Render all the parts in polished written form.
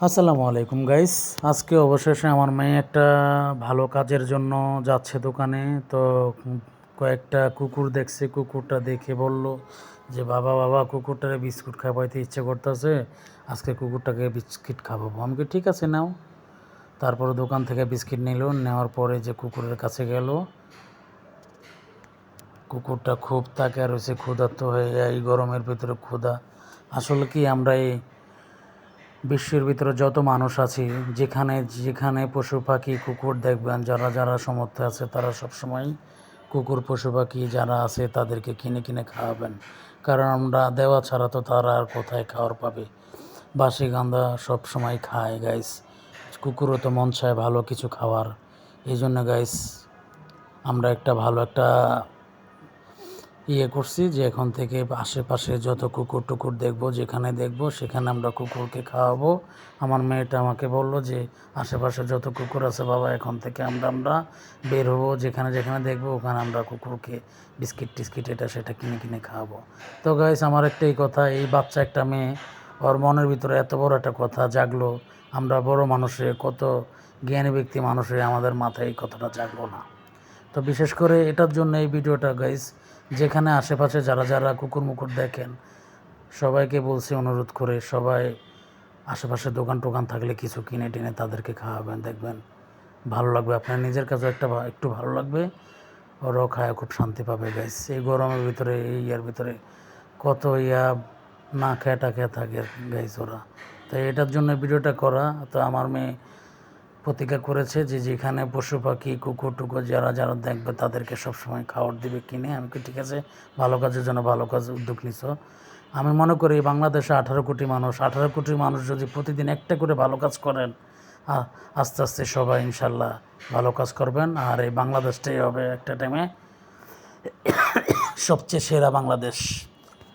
আসসালামু আলাইকুম গাইস। আজকে অবশেষে আমার মেয়ে একটা ভালো কাজের জন্য যাচ্ছে দোকানে। তো কয়েকটা কুকুর দেখছে, কুকুরটা দেখে বলল যে বাবা বাবা কুকুরটারে বিস্কুট খাওয়াইতে ইচ্ছে করতেছে, আজকে কুকুরটাকে বিস্কিট খাওয়াবো। আমি কি ঠিক আছে নাও। তারপরে দোকান থেকে বিস্কিট নিল, নেওয়ার পরে যে কুকুরের কাছে গেল, কুকুরটা খুব তাকিয়ে রয়েছে ক্ষুধার্ত হয়ে। এই গরমের ভিতরে ক্ষুধা আসলে কি, আমরা এই বিশ্বের ভিতরে যত মানুষ আছি, যেখানে যেখানে পশু পাখি কুকুর দেখবেন, যারা যারা সমর্থ আছে তারা সবসময় কুকুর পশু পাখি যারা আছে তাদেরকে কিনে কিনে খাওয়াবেন। কারণ আমরা দেওয়া ছাড়া তো তারা আর কোথায় খাওয়ার পাবে। বাসি গান্দা সব সময় খায় গাইস। কুকুরও তো মন চায় ভালো কিছু খাওয়ার। এই জন্য গাইস আমরা একটা ভালো একটা করছি যে এখন থেকে আশেপাশে যত কুকুর টুকুর দেখবো, যেখানে দেখবো সেখানে আমরা কুকুরকে খাওয়াবো। আমার মেয়েটা আমাকে বললো যে আশেপাশে যত কুকুর আছে বাবা, এখন থেকে আমরা বের হবো, যেখানে যেখানে দেখবো ওখানে আমরা কুকুরকে বিস্কিট টিস্কিট এটা সেটা কিনে কিনে খাওয়াবো। তো গাইস, আমার একটাই কথা, এই বাচ্চা একটা মেয়ে, ওর মনের ভিতরে এত বড় একটা কথা জাগলো। আমরা বড় মানুষের, কত জ্ঞানী ব্যক্তি মানুষের আমাদের মাথায় এই কথাটা জাগলো না। তো বিশেষ করে এটার জন্য এই ভিডিওটা গাইস, যেখানে আশেপাশে যারা যারা কুকুর মুকুর দেখেন সবাইকে বলছি অনুরোধ করে, সবাই আশেপাশে দোকান টোকান থাকলে কিছু কিনে টিনে তাদেরকে খাওয়াবেন, দেখবেন ভালো লাগবে, আপনার নিজের কাছেও একটু ভালো লাগবে, ওরাও খায় খুব শান্তি পাবে গাইস। এই গরমের ভিতরে, এই ইয়ার ভিতরে কত না খেয়ে টাকে থাকে গাইস ওরা। তাই এটার জন্য ভিডিওটা করা। তো আমার মেয়ে প্রতিজ্ঞা করেছে যে যেখানে পশু পাখি কুকুর টুকুর যারা যারা দেখবে তাদেরকে সবসময় খাবার দিবে কিনে। আমি কি ঠিক আছে, ভালো কাজের জন্য ভালো কাজ উদ্যোগ নিছ। আমি মনে করি বাংলাদেশে 18 কোটি মানুষ যদি প্রতিদিন একটা করে ভালো কাজ করেন, আস্তে আস্তে সবাই ইনশাল্লাহ ভালো কাজ করবেন। আর এই বাংলাদেশটাই হবে একটা টাইমে সবচেয়ে সেরা বাংলাদেশ।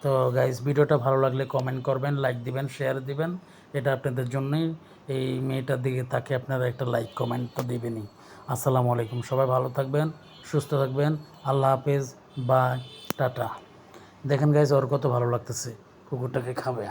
তো গাইজ, ভিডিওটা ভালো লাগলে কমেন্ট করবেন, লাইক দিবেন, শেয়ার দিবেন। এটা আপনাদের জন্যই। এই মেয়েটার দিকে তাকে আপনারা একটা লাইক কমেন্ট তো দিবেনই। আসসালামু আলাইকুম, সবাই ভালো থাকবেন, সুস্থ থাকবেন। আল্লাহ হাফেজ, বাই, টাটা। দেখেন গাইজ, ওর কত ভালো লাগতেছে, কুকুরটাকে খাবে।